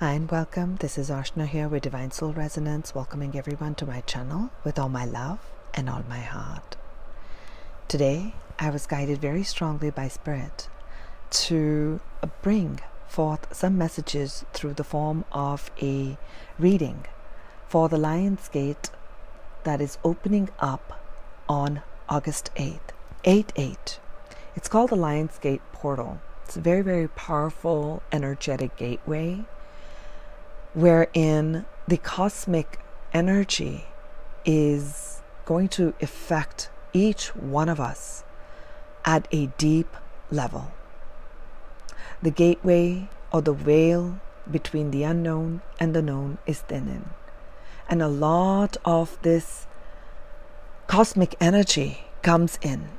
Hi and welcome. This is Ashna here with Divine Soul Resonance, welcoming everyone to my channel with all my love and all my heart. Today, I was guided very strongly by Spirit to bring forth some messages through the form of a reading for the Lion's Gate that is opening up on August 8th. 8/8. It's called the Lion's Gate Portal. It's a very, very powerful, energetic gateway wherein the cosmic energy is going to affect each one of us at a deep level. The gateway or the veil between the unknown and the known is thinning. And a lot of this cosmic energy comes in.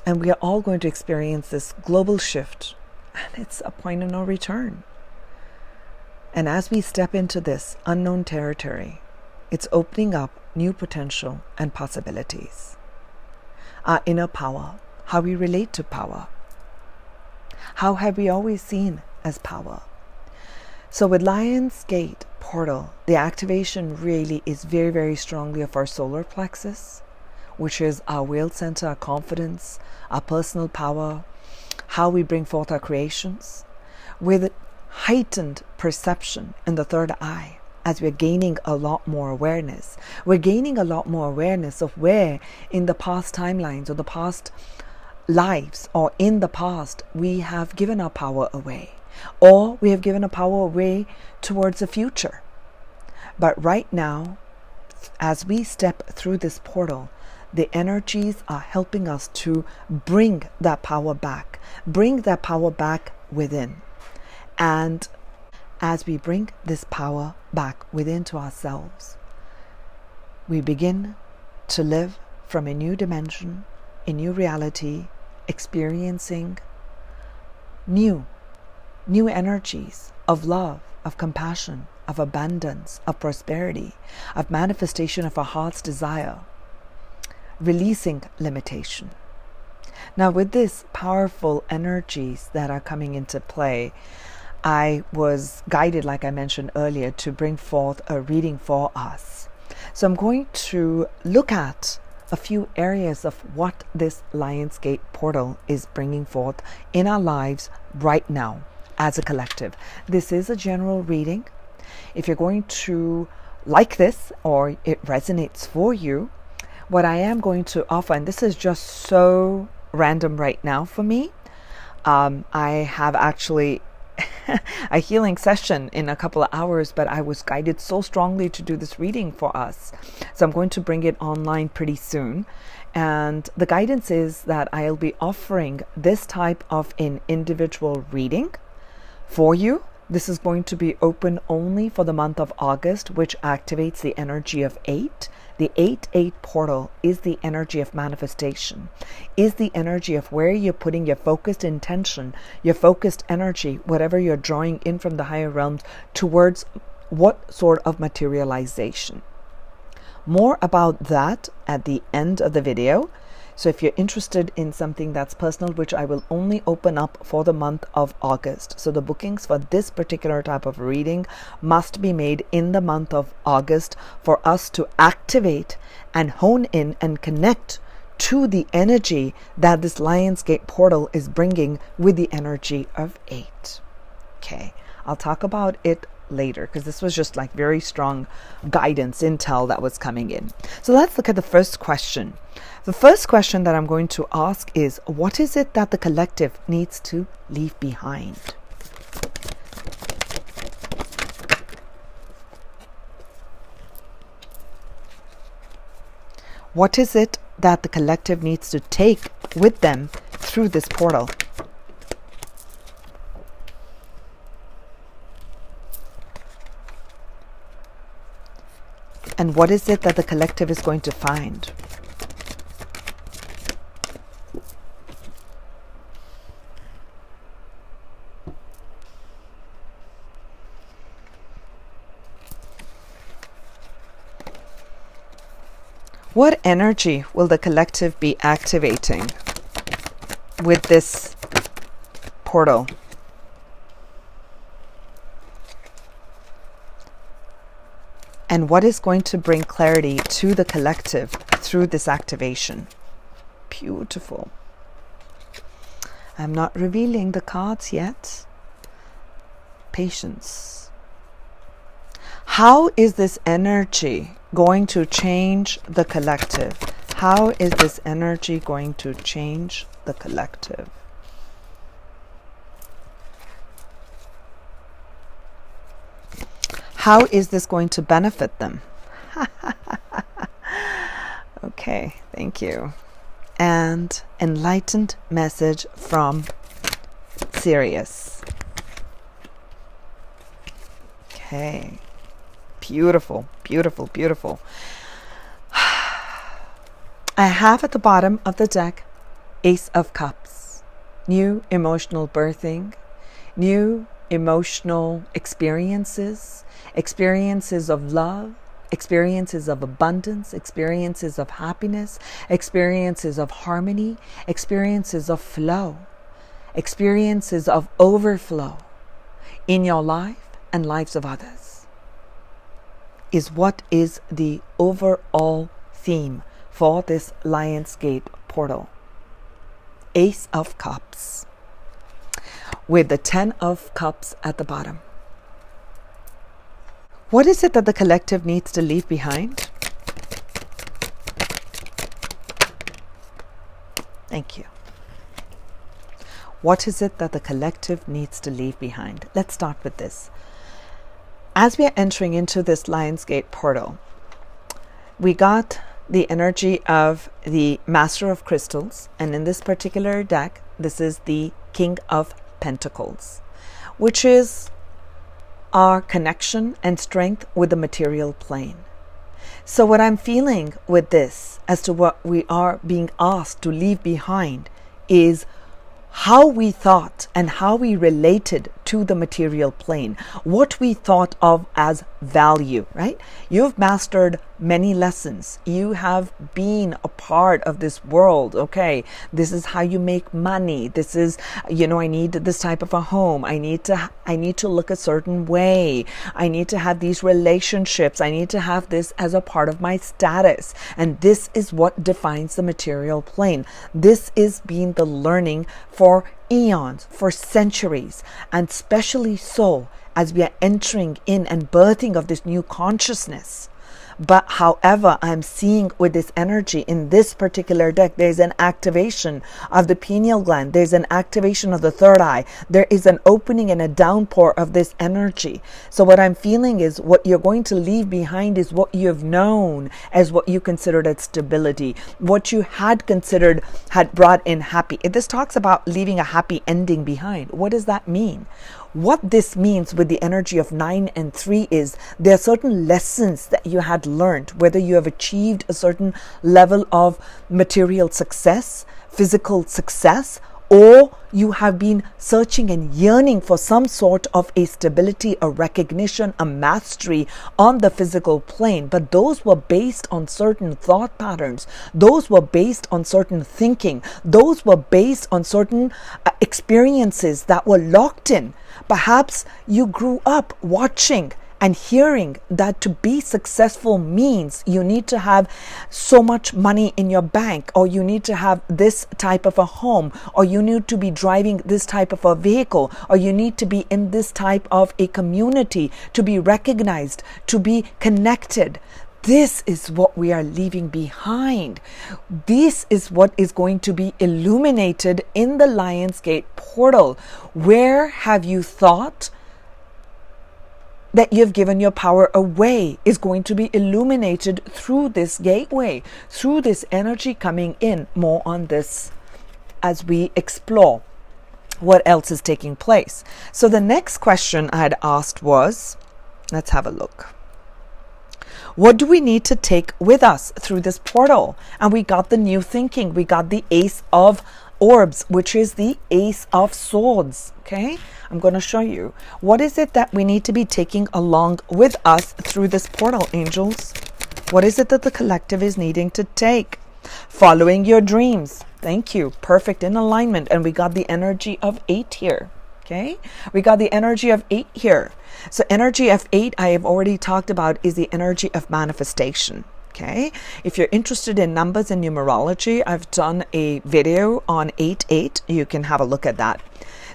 And we are all going to experience this global shift. And it's a point of no return. And as we step into this unknown territory, it's opening up new potential and possibilities. Our inner power, how we relate to power. How have we always seen as power? So with Lion's Gate Portal, the activation really is very, very strongly of our solar plexus, which is our will center, our confidence, our personal power, how we bring forth our creations, with heightened perception in the third eye as we're gaining a lot more awareness. We're gaining a lot more awareness of where in the past timelines or the past lives or in the past we have given our power away, or we have given our power away towards the future. But right now, as we step through this portal, the energies are helping us to bring that power back within. And as we bring this power back within to ourselves, we begin to live from a new dimension, a new reality, experiencing new energies of love, of compassion, of abundance, of prosperity, of manifestation of our heart's desire, releasing limitation. Now, with these powerful energies that are coming into play, I was guided, like I mentioned earlier, to bring forth a reading for us. So I'm going to look at a few areas of what this Lion's Gate Portal is bringing forth in our lives right now as a collective. This is a general reading. If you're going to like this or it resonates for you, what I am going to offer, and this is just so random right now for me, I have actually a healing session in a couple of hours, but I was guided so strongly to do this reading for us. So I'm going to bring it online pretty soon. And the guidance is that I'll be offering this type of an individual reading for you. This is going to be open only for the month of August, which activates the energy of 8. The 8/8 portal is the energy of manifestation, is the energy of where you're putting your focused intention, your focused energy, whatever you're drawing in from the higher realms towards what sort of materialization. More about that at the end of the video. So if you're interested in something that's personal, which I will only open up for the month of August. So the bookings for this particular type of reading must be made in the month of August for us to activate and hone in and connect to the energy that this Lion's Gate Portal is bringing with the energy of 8. Okay, I'll talk about it later because this was just like very strong guidance, intel that was coming in. So let's look at the first question. The first question that I'm going to ask is, what is it that the collective needs to leave behind? What is it that the collective needs to take with them through this portal? And what is it that the collective is going to find? What energy will the collective be activating with this portal? and what is going to bring clarity to the collective through this activation. Beautiful. I'm not revealing the cards yet. Patience. How is this energy going to change the collective? How is this energy going to change the collective? How is this going to benefit them? Okay, thank you. And enlightened message from Sirius. Okay. Beautiful, beautiful, beautiful. I have at the bottom of the deck Ace of Cups. New emotional birthing, new emotional experiences, experiences of love, experiences of abundance, experiences of happiness, experiences of harmony, experiences of flow, experiences of overflow in your life and lives of others is what is the overall theme for this Lionsgate portal. Ace of Cups with the 10 of Cups at the bottom. What is it that the collective needs to leave behind? Thank you. What is it that the collective needs to leave behind? Let's start with this. As we are entering into this Lionsgate portal, we got the energy of the Master of Crystals, and in this particular deck, this is the King of Pentacles, which is our connection and strength with the material plane. So what I'm feeling with this, as to what we are being asked to leave behind, is how we thought and how we related to the material plane, what we thought of as value, right? You've mastered many lessons. You have been a part of this world. Okay, this is how you make money. This is, I need this type of a home. I need to look a certain way. I need to have these relationships. I need to have this as a part of my status. And this is what defines the material plane. This is being the learning for eons, for centuries, and especially so as we are entering in and birthing of this new consciousness. But however, I'm seeing with this energy in this particular deck, there's an activation of the pineal gland. There's an activation of the third eye. There is an opening and a downpour of this energy. So what I'm feeling is what you're going to leave behind is what you've known as what you considered as stability, what you had considered had brought in happy. This talks about leaving a happy ending behind. What does that mean? What this means with the energy of 9 and 3 is there are certain lessons that you had learned, whether you have achieved a certain level of material success, physical success, or you have been searching and yearning for some sort of a stability, a recognition, a mastery on the physical plane. But those were based on certain thought patterns. Those were based on certain thinking. Those were based on certain experiences that were locked in. Perhaps you grew up watching and hearing that to be successful means you need to have so much money in your bank, or you need to have this type of a home, or you need to be driving this type of a vehicle, or you need to be in this type of a community to be recognized, to be connected. This is what we are leaving behind. This is what is going to be illuminated in the Lionsgate portal. Where have you thought that you've given your power away is going to be illuminated through this gateway, through this energy coming in. More on this as we explore what else is taking place. So the next question I had asked was, let's have a look. What do we need to take with us through this portal? And we got the new thinking. We got the Ace of Orbs, which is the Ace of Swords. Okay, I'm going to show you. What is it that we need to be taking along with us through this portal, angels? What is it that the collective is needing to take? Following your dreams. Thank you. Perfect, in alignment. And we got the energy of 8 here. Okay, we got the energy of 8 here. So energy of 8, I have already talked about, is the energy of manifestation. Okay, if you're interested in numbers and numerology, I've done a video on 8-8. You can have a look at that.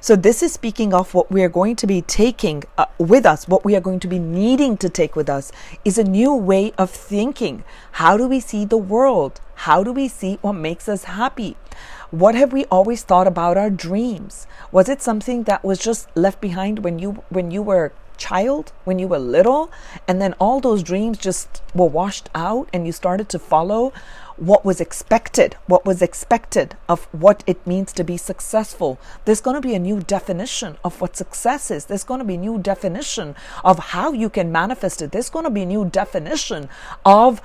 So this is speaking of what we are going to be taking with us, what we are going to be needing to take with us is a new way of thinking. How do we see the world? How do we see what makes us happy? What have we always thought about our dreams? Was it something that was just left behind when you were a child, when you were little, and then all those dreams just were washed out and you started to follow what was expected of what it means to be successful? There's going to be a new definition of what success is. There's going to be a new definition of how you can manifest it. There's going to be a new definition of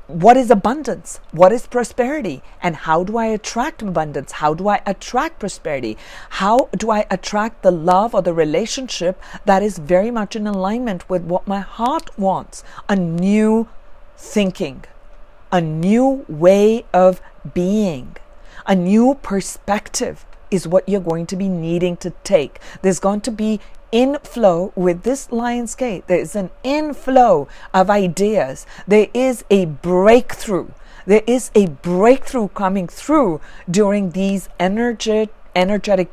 what is abundance, what is prosperity, and how do I attract abundance? How do I attract prosperity? How do I attract the love or the relationship that is very much in alignment with what my heart wants? A new thinking, a new way of being, a new perspective is what you're going to be needing to take. There's going to be inflow with this Lion's Gate. There is an inflow of ideas. There is a breakthrough. There is a breakthrough coming through during these energetic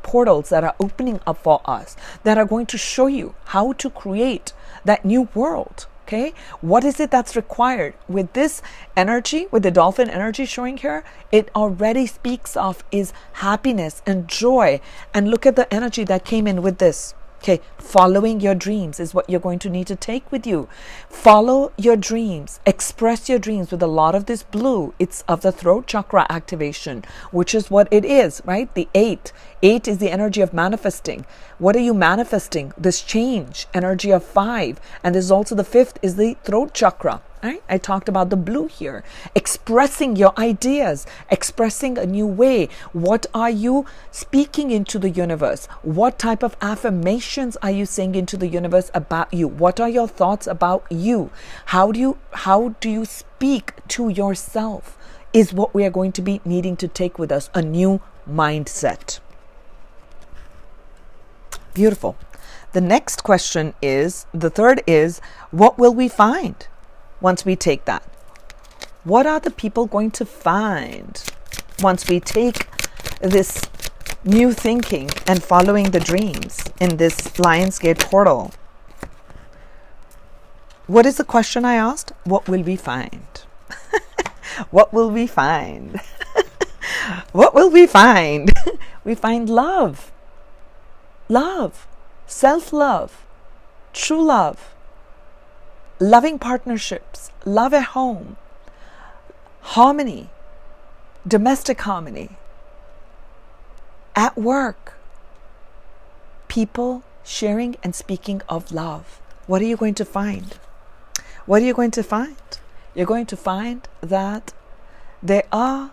portals that are opening up for us, that are going to show you how to create that new world. Okay, what is it that's required with this energy, with the dolphin energy showing here? It already speaks of is happiness and joy. And look at the energy that came in with this. Okay, following your dreams is what you're going to need to take with you. Follow your dreams, express your dreams with a lot of this blue. It's of the throat chakra activation, which is what it is, right? The 8. 8 is the energy of manifesting. What are you manifesting? This change, energy of 5. And there's also the 5th is the throat chakra. Right? I talked about the blue here. Expressing your ideas, expressing a new way. What are you speaking into the universe? What type of affirmations are you saying into the universe about you? What are your thoughts about you? How do you speak to yourself is what we are going to be needing to take with us, a new mindset. Beautiful. The next question is, the third is, what will we find once we take that? What are the people going to find once we take this new thinking and following the dreams in this Lion's Gate portal? What is the question I asked? What will we find? What will we find? What will we find? We find love. Love. Self-love. True love. Loving partnerships, love at home, harmony, domestic harmony, at work, people sharing and speaking of love. What are you going to find? What are you going to find? You're going to find that there are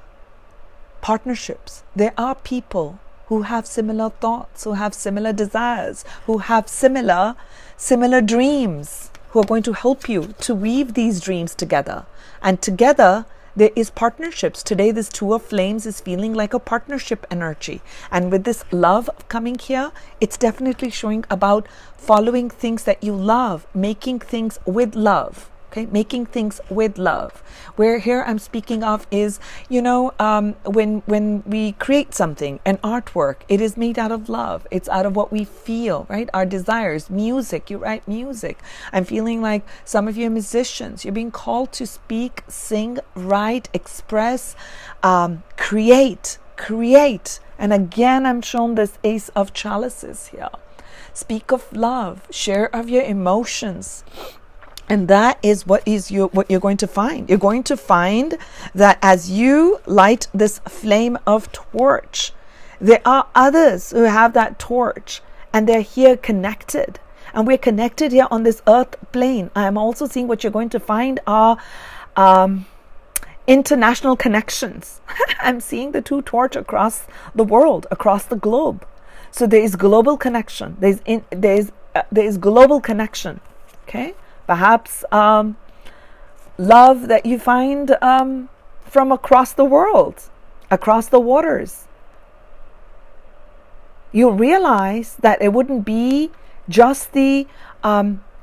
partnerships, there are people who have similar thoughts, who have similar desires, who have similar dreams, who are going to help you to weave these dreams together. And together, there is partnerships. Today, this Two of Flames is feeling like a partnership energy. And with this love coming here, it's definitely showing about following things that you love, making things with love. Okay, making things with love. Where here I'm speaking of is, when we create something, an artwork, it is made out of love. It's out of what we feel, right? Our desires. Music, you write music. I'm feeling like some of you are musicians. You're being called to speak, sing, write, express, create. And again, I'm shown this Ace of Chalices here. Speak of love, share of your emotions. And that is what you're going to find. You're going to find that as you light this flame of torch, there are others who have that torch and they're here connected. And we're connected here on this earth plane. I am also seeing what you're going to find are international connections. I'm seeing the two torch across the world, across the globe. So there is global connection. There is global connection. Okay? Perhaps love that you find from across the world, across the waters. you realize that it wouldn't be just the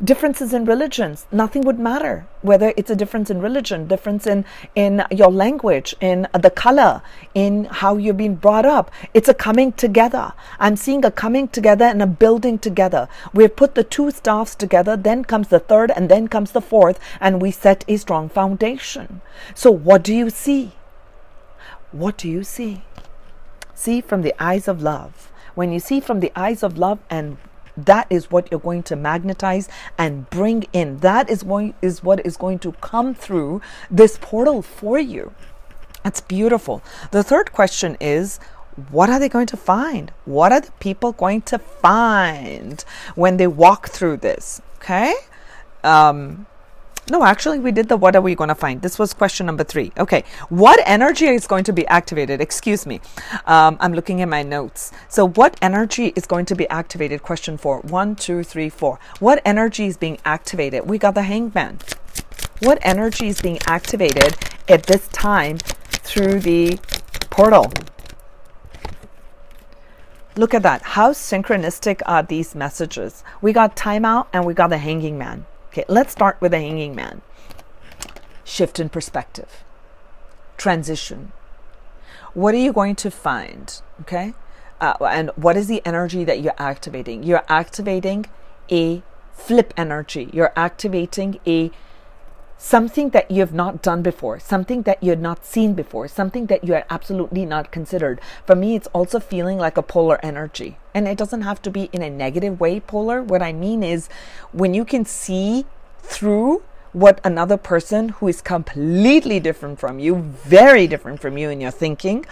differences in religions. Nothing would matter, whether it's a difference in religion, difference in your language, in the color, in how you're being brought up. It's a coming together. I'm seeing a coming together and a building together. We've put the two staffs together, then comes the third, and then comes the fourth, and we set a strong foundation. So what do you see? What do you see? See from the eyes of love. When you see from the eyes of love, and that is what you're going to magnetize and bring in. That is what is going to come through this portal for you. That's beautiful. The third question is, what are they going to find? What are the people going to find when they walk through this? Okay. No, actually, we did the what are we going to find? This was question number 3. Okay. What energy is going to be activated? Excuse me. I'm looking at my notes. So what energy is going to be activated? Question 4. 1, 2, 3, 4. What energy is being activated? We got the Hangman. What energy is being activated at this time through the portal? Look at that. How synchronistic are these messages? We got timeout and we got the Hanging Man. Okay, let's start with the Hanging Man. Shift in perspective. Transition. What are you going to find? Okay, and what is the energy that you're activating? You're activating a flip energy. You're activating something that you have not done before, something that you had not seen before, something that you had absolutely not considered. For me, it's also feeling like a polar energy. And it doesn't have to be in a negative way, polar. What I mean is when you can see through what another person who is completely different from you, very different from you in your thinking,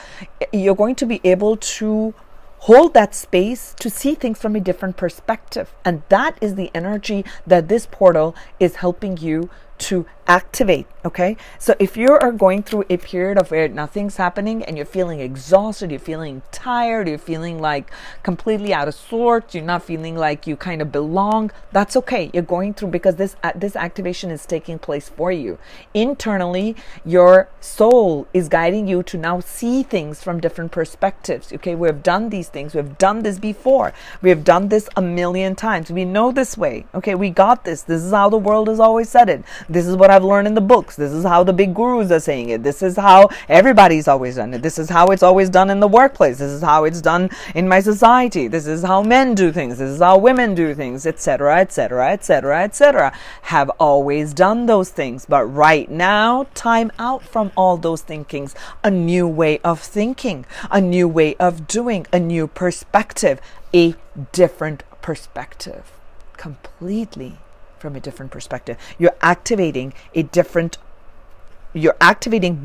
you're going to be able to hold that space to see things from a different perspective. And that is the energy that this portal is helping you to activate. Okay, so if you are going through a period of where nothing's happening and you're feeling exhausted, you're feeling tired, you're feeling like completely out of sorts, you're not feeling like you kind of belong, that's okay. You're going through, because this activation is taking place for you. Internally, your soul is guiding you to now see things from different perspectives. Okay, we've done these things, we've done this before, we've done this a million times, we know this way. Okay, we got this. This is how the world has always said it. This is what I've learned in the books. This is how the big gurus are saying it. This is how everybody's always done it. This is how it's always done in the workplace. This is how it's done in my society. This is how men do things. This is how women do things, etc., etc., etc., etc. Have always done those things. But right now, time out from all those thinkings. A new way of thinking, a new way of doing, a new perspective, a different perspective. Completely from a different perspective. You're activating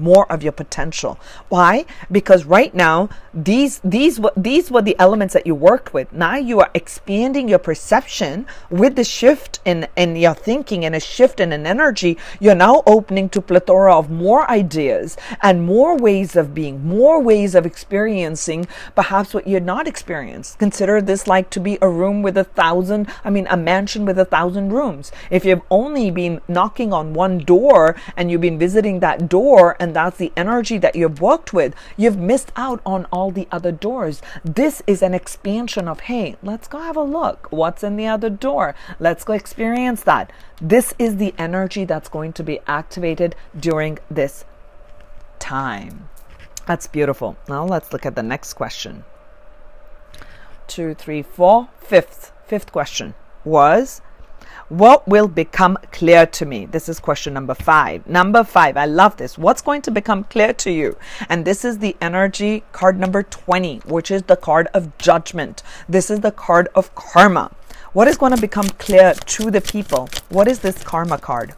more of your potential. Why? Because right now, these were the elements that you worked with. Now you are expanding your perception with the shift in your thinking and a shift in an energy. You're now opening to plethora of more ideas and more ways of being, more ways of experiencing perhaps what you're not experienced. Consider this like to be a room with a mansion with 1,000 rooms. If you've only been knocking on one door and you've been visiting that door, and that's the energy that you've worked with, you've missed out on all the other doors. This is an expansion of, hey, let's go have a look. What's in the other door? Let's go experience that. This is the energy that's going to be activated during this time. That's beautiful. Now let's look at the next question. 2, 3, 4. Fifth question was, what will become clear to me? This is question number 5. Number 5, I love this. What's going to become clear to you? And this is the energy card number 20, which is the card of judgment. This is the card of karma. What is going to become clear to the people? What is this karma card?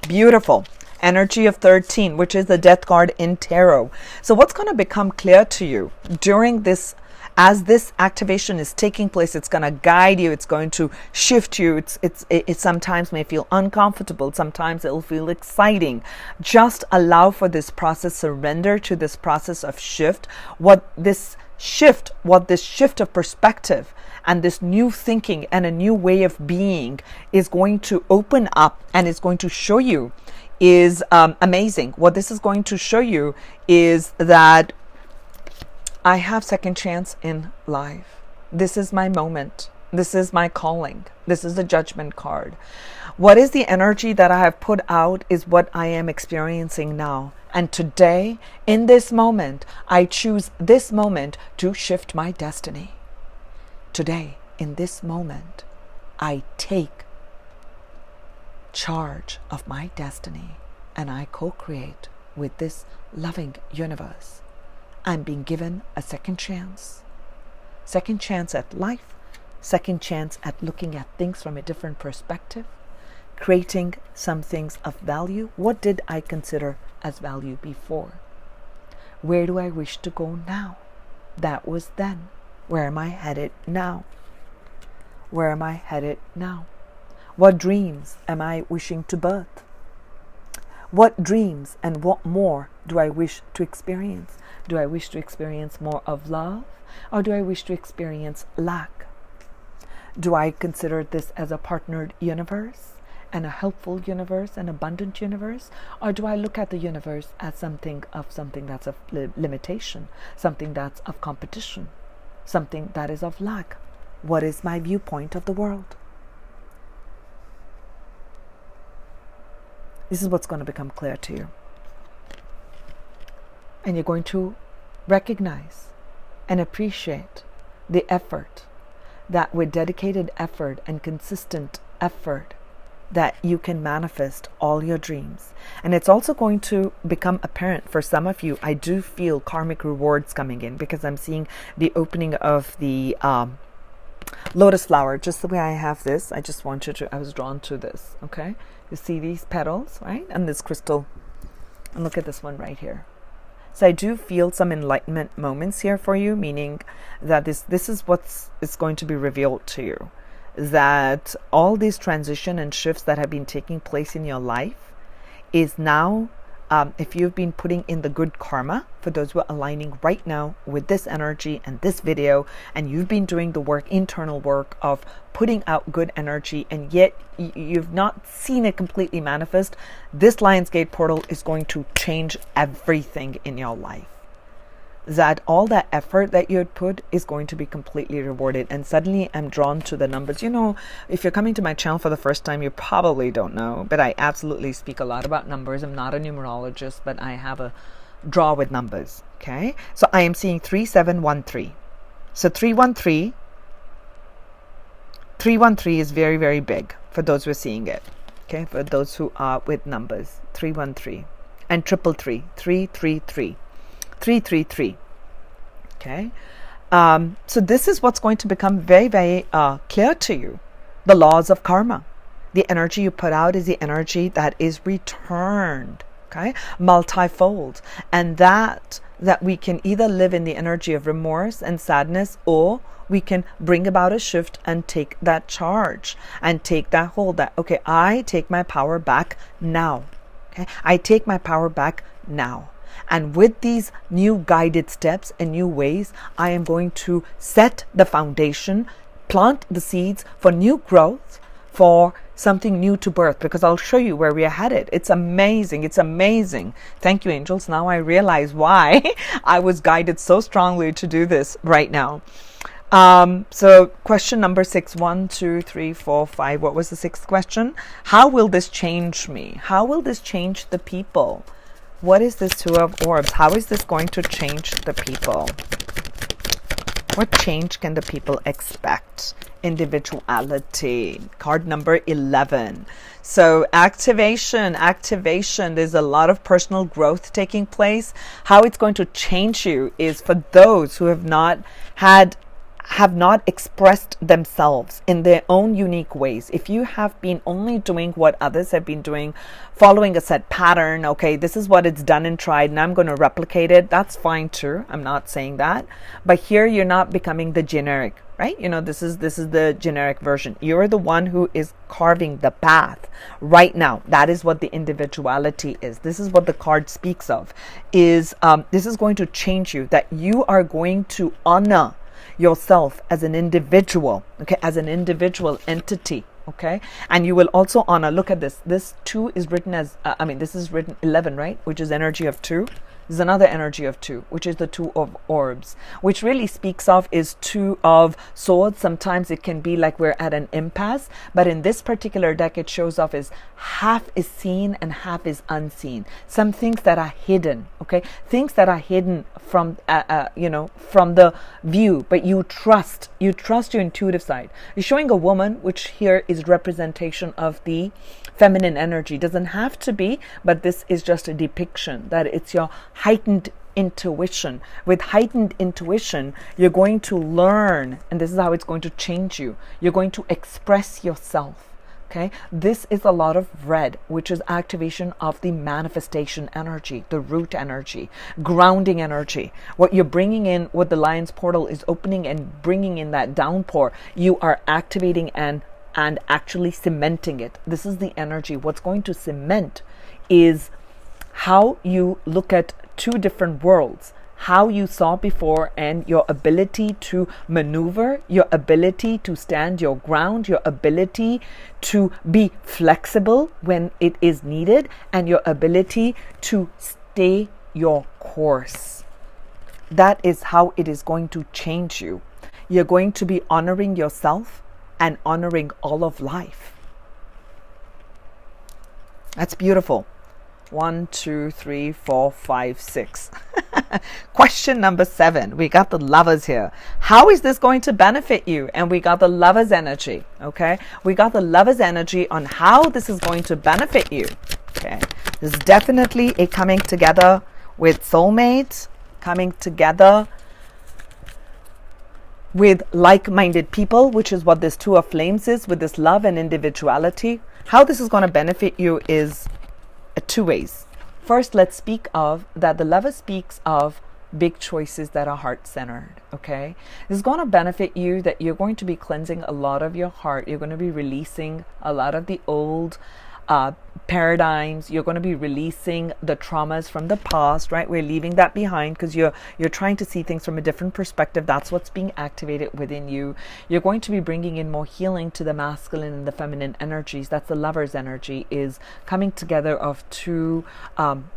Beautiful. Energy of 13, which is the death card in tarot. So what's going to become clear to you during this? As this activation is taking place, it's going to guide you. It's going to shift you. It sometimes may feel uncomfortable. Sometimes it'll feel exciting. Just allow for this process. Surrender to this process of shift. What this shift of perspective and this new thinking and a new way of being is going to open up and is going to show you is amazing. What this is going to show you is that I have second chance in life. This is my moment. This is my calling. This is the judgment card. What is the energy that I have put out is what I am experiencing now. And today, in this moment, I choose this moment to shift my destiny. Today, in this moment, I take charge of my destiny and I co-create with this loving universe. I'm being given a second chance at life, second chance at looking at things from a different perspective, creating some things of value. What did I consider as value before? Where do I wish to go now? That was then. Where am I headed now? Where am I headed now? What dreams am I wishing to birth? What dreams and what more do I wish to experience? Do I wish to experience more of love, or do I wish to experience lack? Do I consider this as a partnered universe and a helpful universe, an abundant universe, or do I look at the universe as something that's of limitation, something that's of competition, something that is of lack? What is my viewpoint of the world? This is what's going to become clear to you. And you're going to recognize and appreciate the effort, that with dedicated effort and consistent effort, that you can manifest all your dreams. And it's also going to become apparent for some of you. I do feel karmic rewards coming in, because I'm seeing the opening of the lotus flower, just the way I have this. I just want you to, I was drawn to this, okay? You see these petals, right? And this crystal. And look at this one right here. So I do feel some enlightenment moments here for you, meaning that this is what's is going to be revealed to you. That all these transition and shifts that have been taking place in your life is now, if you've been putting in the good karma, for those who are aligning right now with this energy and this video, and you've been doing the work, internal work of putting out good energy, and yet you've not seen it completely manifest, this Lionsgate portal is going to change everything in your life. That all that effort that you had put is going to be completely rewarded. And suddenly I'm drawn to the numbers. You know, if you're coming to my channel for the first time, you probably don't know, but I absolutely speak a lot about numbers. I'm not a numerologist, but I have a draw with numbers. Okay, so I am seeing 3713. So 313 is very, very big for those who are seeing it. Okay, for those who are with numbers, 313 and 333, 333. 333. Okay, so this is what's going to become very, very clear to you. The laws of karma. The energy you put out is the energy that is returned. Okay, multifold, and that we can either live in the energy of remorse and sadness, or we can bring about a shift and take that charge and take that hold. That okay, I take my power back now. Okay, I take my power back now. And with these new guided steps and new ways, I am going to set the foundation, plant the seeds for new growth, for something new to birth, because I'll show you where we are headed. It's amazing. It's amazing. Thank you, angels. Now I realize why I was guided so strongly to do this right now. So question number 6, 1, 2, 3, 4, 5. What was the 6th question? How will this change me? How will this change the people? What is this 2 of orbs? How is this going to change the people? What change can the people expect? Individuality. Card number 11. So activation. There's a lot of personal growth taking place. How it's going to change you is for those who have not expressed themselves in their own unique ways. If you have been only doing what others have been doing, following a set pattern, okay, this is what it's done and tried, and I'm going to replicate it, that's fine too. I'm not saying that. But here you're not becoming the generic, right? You know, this is the generic version. You're the one who is carving the path right now. That is what the individuality is. This is what the card speaks of. This is going to change you, that you are going to honor yourself as an individual, okay, as an individual entity, okay, and you will also honor. Look at this. This 2 is written as this is written 11, right, which is energy of 2. There's another energy of 2, which is the 2 of orbs, which really speaks of is 2 of swords. Sometimes it can be like we're at an impasse, but in this particular deck, it shows off as half is seen and half is unseen. Some things that are hidden, okay? Things that are hidden from, from the view, but you trust your intuitive side. You're showing a woman, which here is representation of the feminine energy. Doesn't have to be, but this is just a depiction that it's your heightened intuition. With heightened intuition, you're going to learn, and this is how it's going to change you. You're going to express yourself. Okay, this is a lot of red, which is activation of the manifestation energy, the root energy, grounding energy. What you're bringing in, what the lion's portal is opening and bringing in that downpour, you are activating and actually cementing it. This is the energy. What's going to cement is how you look at 2 different worlds, how you saw before, and your ability to maneuver, your ability to stand your ground, your ability to be flexible when it is needed, and your ability to stay your course. That is how it is going to change you. You're going to be honoring yourself and honoring all of life. That's beautiful. 1, 2, 3, 4, 5, 6. Question number 7. We got the lovers here. How is this going to benefit you? And we got the lovers energy. Okay. We got the lovers energy on how this is going to benefit you. Okay. There's definitely a coming together with soulmates, coming together with like-minded people, which is what this 2 of flames is, with this love and individuality. How this is going to benefit you is 2 ways. First, let's speak of that the lover speaks of big choices that are heart-centered. Okay, this is going to benefit you that you're going to be cleansing a lot of your heart. You're going to be releasing a lot of the old paradigms. You're going to be releasing the traumas from the past, right? We're leaving that behind because you're trying to see things from a different perspective. That's what's being activated within you. You're going to be bringing in more healing to the masculine and the feminine energies. That's the lover's energy, is coming together of 2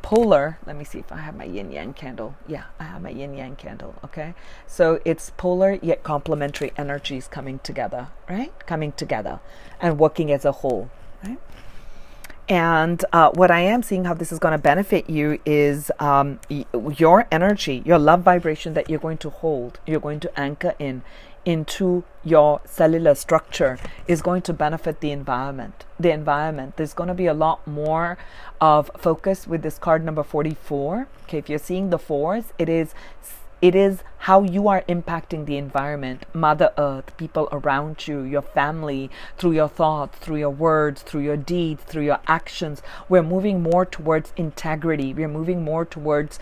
polar. Let me see if I have my yin yang candle. Yeah, I have my yin yang candle. Okay, so it's polar yet complementary energies coming together, right? Coming together and working as a whole, right? And what I am seeing how this is going to benefit you is your energy, your love vibration that you're going to hold, you're going to anchor into your cellular structure is going to benefit the environment. There's going to be a lot more of focus with this card number 44. Okay, if you're seeing the 4s, it is how you are impacting the environment, Mother Earth, people around you, your family, through your thoughts, through your words, through your deeds, through your actions. We're moving more towards integrity. We're moving more towards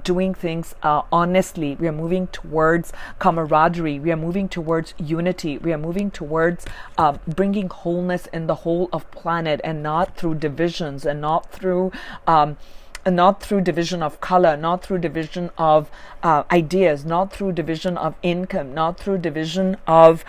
doing things honestly. We are moving towards camaraderie. We are moving towards unity. We are moving towards bringing wholeness in the whole of planet, and not through divisions, and not through division of color, not through division of ideas, not through division of income, not through division of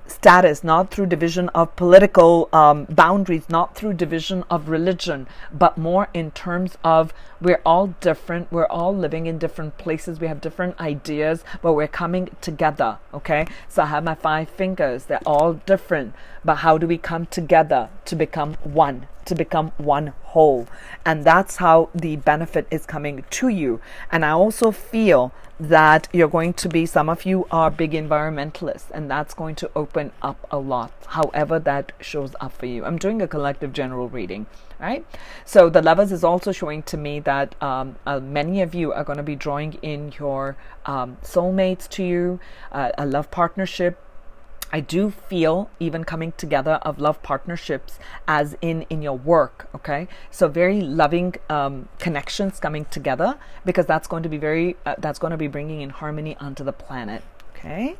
status, not through division of political boundaries, not through division of religion, but more in terms of we're all different, we're all living in different places, we have different ideas, but we're coming together, okay? So I have my 5 fingers, they're all different, but how do we come together to become one? To become one whole. And that's how the benefit is coming to you. And I also feel that you're going to be, some of you are big environmentalists, and that's going to open up a lot, however that shows up for you. I'm doing a collective general reading, right? So the lovers is also showing to me that many of you are going to be drawing in your soulmates to you, a love partnership. I do feel even coming together of love partnerships as in your work, okay? So very loving connections coming together, because that's going to be that's going to be bringing in harmony onto the planet, okay?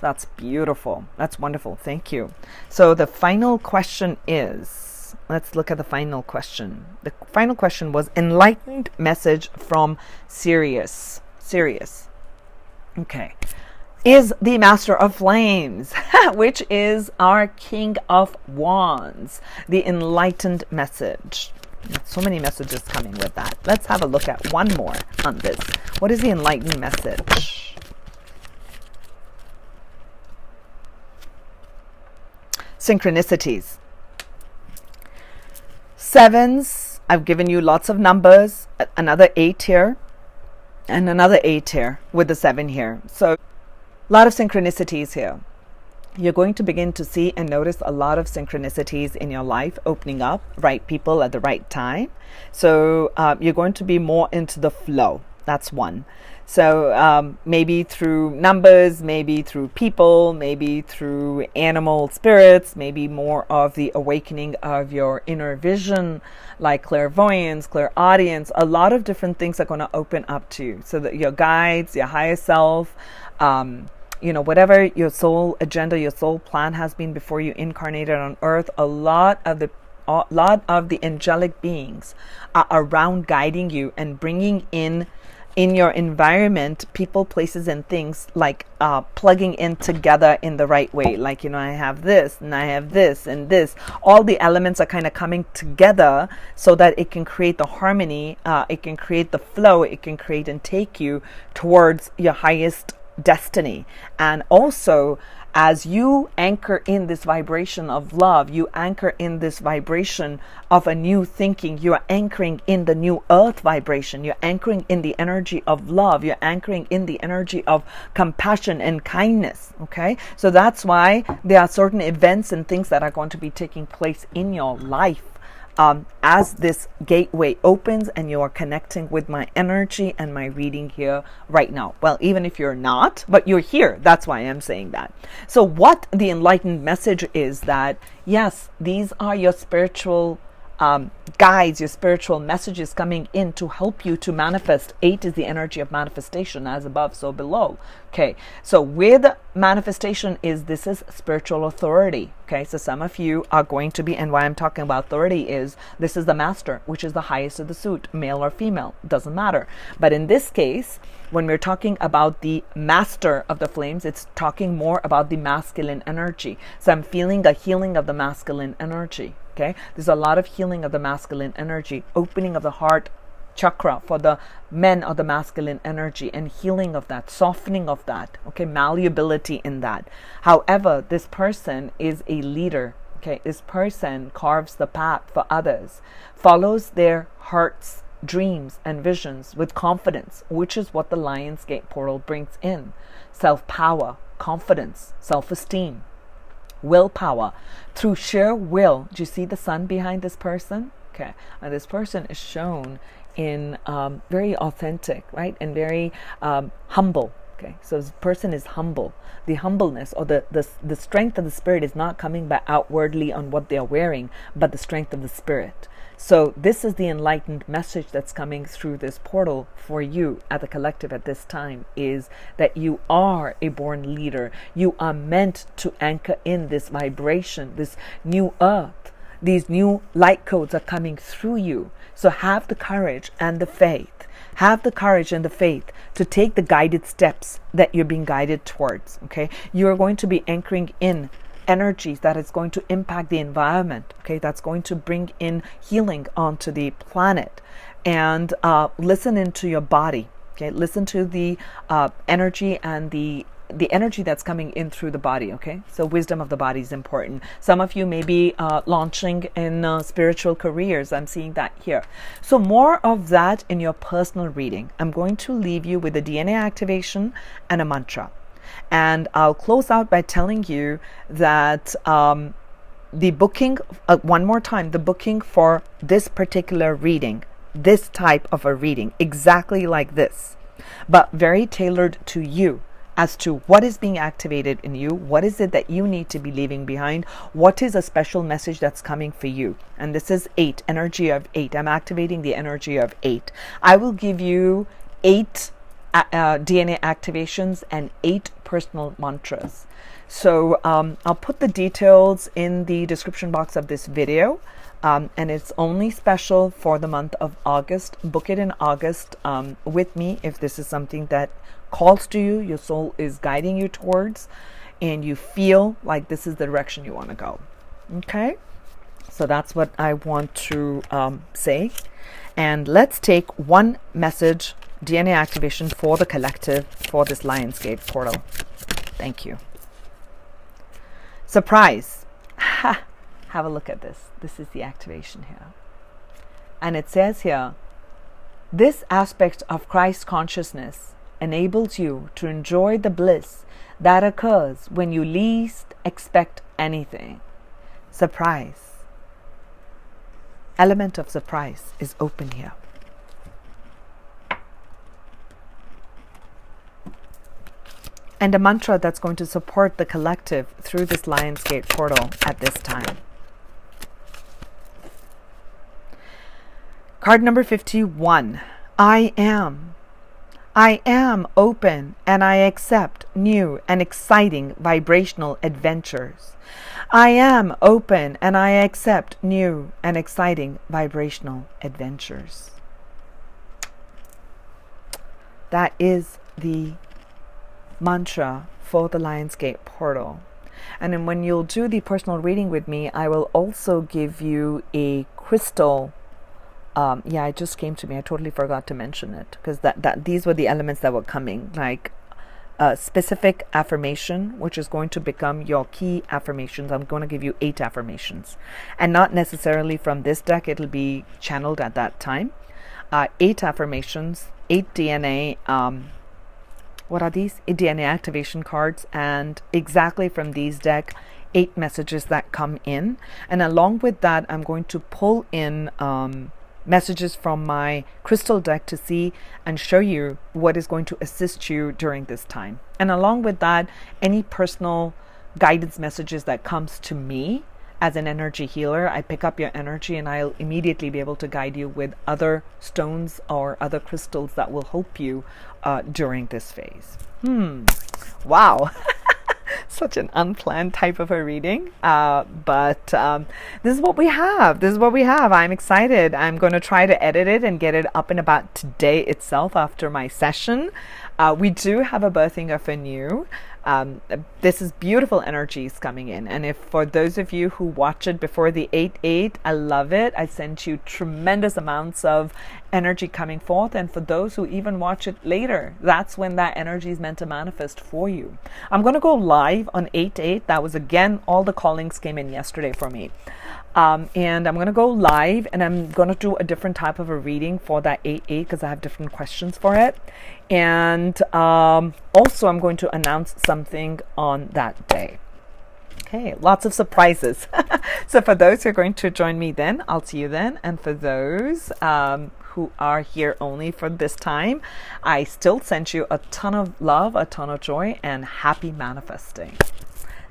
That's beautiful. That's wonderful. Thank you. So the final question is, let's look at the final question. The final question was enlightened message from Sirius. Okay. Is the Master of Flames, which is our King of Wands, the enlightened message. So many messages coming with that. Let's have a look at one more on this. What is the enlightened message? Synchronicities. Sevens, I've given you lots of numbers. Another 8 here. And another 8 here with the 7 here. So a lot of synchronicities here. You're going to begin to see and notice a lot of synchronicities in your life opening up, right people at the right time. So you're going to be more into the flow. That's one. So maybe through numbers, maybe through people, maybe through animal spirits, maybe more of the awakening of your inner vision, like clairvoyance, clairaudience. A lot of different things are going to open up to you. So that your guides, your higher self, whatever your soul agenda, your soul plan has been before you incarnated on earth, a lot of the angelic beings are around guiding you and bringing in your environment people, places, and things, like plugging in together in the right way. Like, I have this and I have this and this. All the elements are kind of coming together so that it can create the harmony, it can create the flow, it can create and take you towards your highest destiny. And also, as you anchor in this vibration of love, you anchor in this vibration of a new thinking, you are anchoring in the new earth vibration, you're anchoring in the energy of love, you're anchoring in the energy of compassion and kindness. Okay, so that's why there are certain events and things that are going to be taking place in your life as this gateway opens and you are connecting with my energy and my reading here right now. Well, even if you're not, but you're here, that's why I'm saying that. So what the enlightened message is that, yes, these are your spiritual guides, your spiritual messages coming in to help you to manifest. 8 is the energy of manifestation, as above, so below. Okay, so with manifestation this is spiritual authority. Okay, so some of you are going to be, and why I'm talking about authority is this is the master, which is the highest of the suit, male or female, doesn't matter. But in this case, when we're talking about the master of the flames, it's talking more about the masculine energy. So I'm feeling a healing of the masculine energy. Okay, there's a lot of healing of the masculine energy, opening of the heart chakra for the men of the masculine energy, and healing of that, softening of that. Okay, malleability in that. However, this person is a leader. Okay, this person carves the path for others, follows their heart's dreams and visions with confidence, which is what the Lionsgate portal brings in. Self-power, confidence, self-esteem, willpower, through sheer will. Do you see the sun behind this person? Okay, and this person is shown in very authentic, right, and very humble. Okay, so this person is humble. The humbleness or the strength of the spirit is not coming by outwardly on what they are wearing, but the strength of the spirit. So this is the enlightened message that's coming through this portal for you at the collective at this time, is that you are a born leader. You are meant to anchor in this vibration, this new earth. These new light codes are coming through you. So have the courage and the faith. Have the courage and the faith to take the guided steps that you're being guided towards. Okay, you're going to be anchoring in energies that is going to impact the environment. Okay, that's going to bring in healing onto the planet. And listen into your body. Okay, listen to the energy and the energy that's coming in through the body. Okay, so wisdom of the body is important. Some of you may be launching in spiritual careers. I'm seeing that here. So more of that in your personal reading. I'm going to leave you with a DNA activation and a mantra. And I'll close out by telling you that the booking, one more time, the booking for this particular reading, this type of a reading, exactly like this, but very tailored to you, as to what is being activated in you, what is it that you need to be leaving behind, what is a special message that's coming for you. And this is 8, energy of 8. I'm activating the energy of 8. I will give you 8 DNA activations and 8 personal mantras. So I'll put the details in the description box of this video. And it's only special for the month of August. Book it in August with me if this is something that calls to you, your soul is guiding you towards, and you feel like this is the direction you want to go. Okay? So that's what I want to say. And let's take one message, DNA activation for the collective for this Lionsgate portal. Thank you. Surprise. Ha! Have a look at this. This is the activation here. And it says here, this aspect of Christ consciousness enables you to enjoy the bliss that occurs when you least expect anything. Surprise. Element of surprise is open here. And a mantra that's going to support the collective through this Lionsgate portal at this time. Card number 51. I am open and I accept new and exciting vibrational adventures. I am open and I accept new and exciting vibrational adventures. That is the mantra for the Lionsgate portal. And then when you'll do the personal reading with me, I will also give you a crystal. It just came to me. I totally forgot to mention it because that these were the elements that were coming, like a specific affirmation, which is going to become your key affirmations. I'm going to give you 8 affirmations, and not necessarily from this deck. It'll be channeled at that time. 8 affirmations, 8 DNA. What are these? 8 DNA activation cards, and exactly from these deck, 8 messages that come in. And along with that, I'm going to pull in messages from my crystal deck to see and show you what is going to assist you during this time. And along with that, any personal guidance messages that comes to me as an energy healer, I pick up your energy and I'll immediately be able to guide you with other stones or other crystals that will help you during this phase. Wow. Such an unplanned type of a reading, but this is what we have. I'm excited. I'm going to try to edit it and get it up and about today itself after my session. We do have a birthing of a new. This is beautiful energies coming in, and if for those of you who watch it before the 8/8, I love it. I sent you tremendous amounts of energy coming forth, and for those who even watch it later, that's when that energy is meant to manifest for you. I'm going to go live on 8/8. That was again, all the callings came in yesterday for me. And I'm going to go live and I'm going to do a different type of a reading for that 8/8 because I have different questions for it. And also I'm going to announce something on that day. Okay, lots of surprises. So for those who are going to join me then, I'll see you then. And for those who are here only for this time, I still send you a ton of love, a ton of joy, and happy manifesting.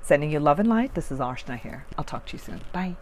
Sending you love and light. This is Arshna here. I'll talk to you soon. Bye.